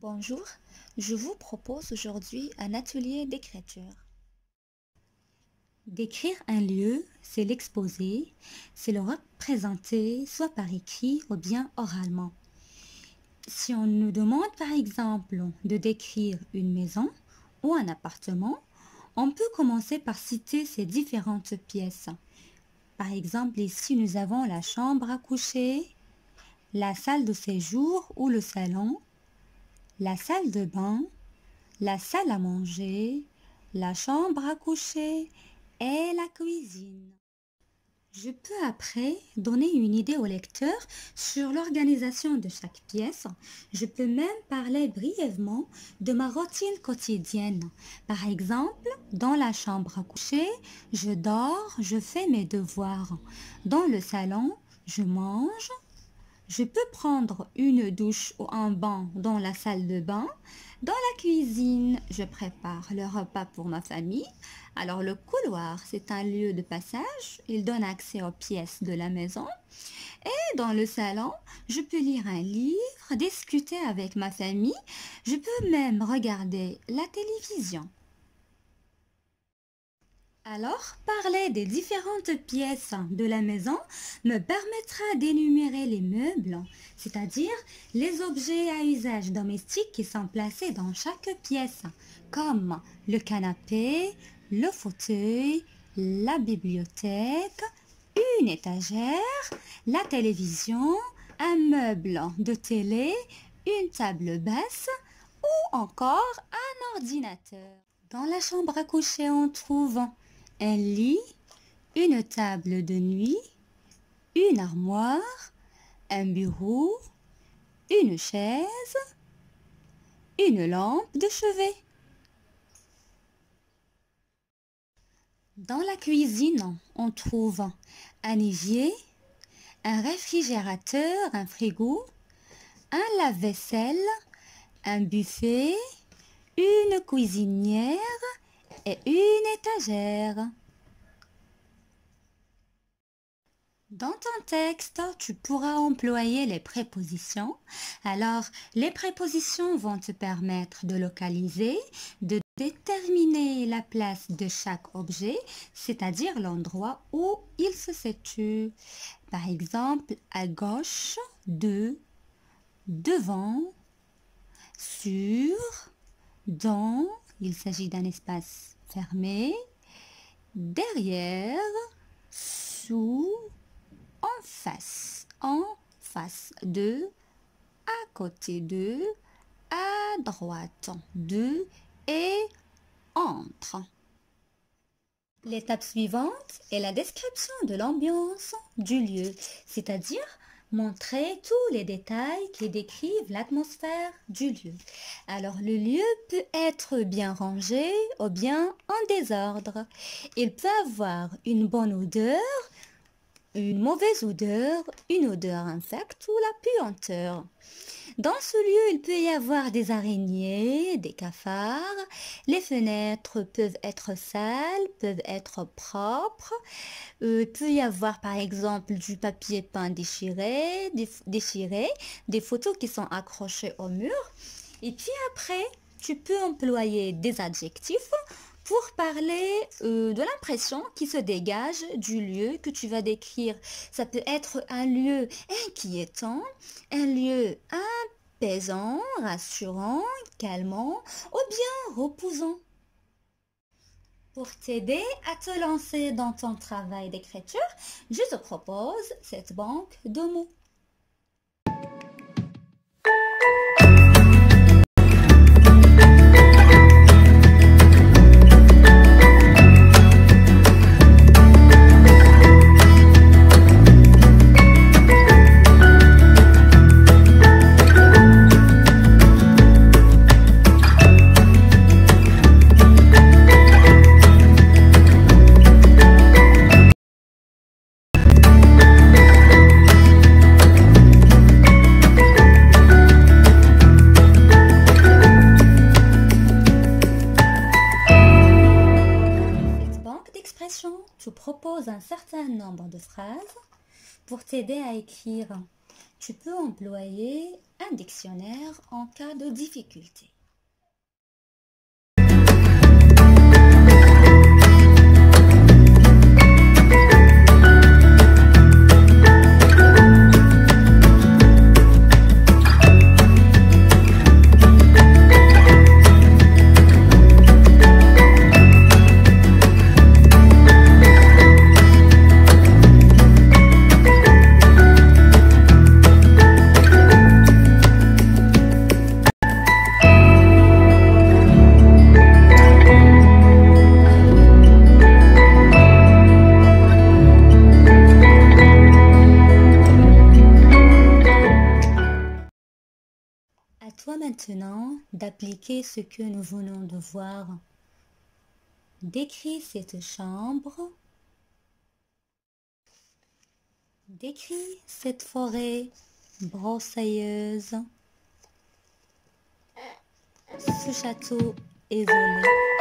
Bonjour, je vous propose aujourd'hui un atelier d'écriture. Décrire un lieu, c'est l'exposer, c'est le représenter soit par écrit ou bien oralement. Si on nous demande par exemple de décrire une maison ou un appartement, on peut commencer par citer ces différentes pièces. Par exemple, ici nous avons la chambre à coucher, la salle de séjour ou le salon, la salle de bain, la salle à manger, la chambre à coucher et la cuisine. Je peux après donner une idée au lecteur sur l'organisation de chaque pièce. Je peux même parler brièvement de ma routine quotidienne. Par exemple, dans la chambre à coucher, je dors, je fais mes devoirs. Dans le salon, je mange. Je peux prendre une douche ou un bain dans la salle de bain. Dans la cuisine, je prépare le repas pour ma famille. Alors le couloir, c'est un lieu de passage. Il donne accès aux pièces de la maison. Et dans le salon, je peux lire un livre, discuter avec ma famille. Je peux même regarder la télévision. Alors, parler des différentes pièces de la maison me permettra d'énumérer les meubles, c'est-à-dire les objets à usage domestique qui sont placés dans chaque pièce, comme le canapé, le fauteuil, la bibliothèque, une étagère, la télévision, un meuble de télé, une table basse ou encore un ordinateur. Dans la chambre à coucher, on trouve un lit, une table de nuit, une armoire, un bureau, une chaise, une lampe de chevet. Dans la cuisine, on trouve un évier, un réfrigérateur, un frigo, un lave-vaisselle, un buffet, une cuisinière et une étagère. Dans ton texte, tu pourras employer les prépositions. Alors, les prépositions vont te permettre de localiser, de déterminer la place de chaque objet, c'est-à-dire l'endroit où il se situe. Par exemple, à gauche, de, devant, sur, dans, il s'agit d'un espace fermé, derrière, sous, en face de, à côté de, à droite de et entre. L'étape suivante est la description de l'ambiance du lieu, c'est-à-dire montrer tous les détails qui décrivent l'atmosphère du lieu. Alors le lieu peut être bien rangé ou bien en désordre. Il peut avoir une bonne odeur, une mauvaise odeur, une odeur infecte ou la puanteur. Dans ce lieu, il peut y avoir des araignées, des cafards. Les fenêtres peuvent être sales, peuvent être propres. Il peut y avoir par exemple du papier peint déchiré, des photos qui sont accrochées au mur. Et puis après, tu peux employer des adjectifs pour parler de l'impression qui se dégage du lieu que tu vas décrire. Ça peut être un lieu inquiétant, un lieu apaisant, rassurant, calmant ou bien reposant. Pour t'aider à te lancer dans ton travail d'écriture, je te propose cette banque de mots. Je propose un certain nombre de phrases pour t'aider à écrire. Tu peux employer un dictionnaire en cas de difficulté. À toi maintenant d'appliquer ce que nous venons de voir. Décris cette chambre. Décris cette forêt broussailleuse. Ce château isolé.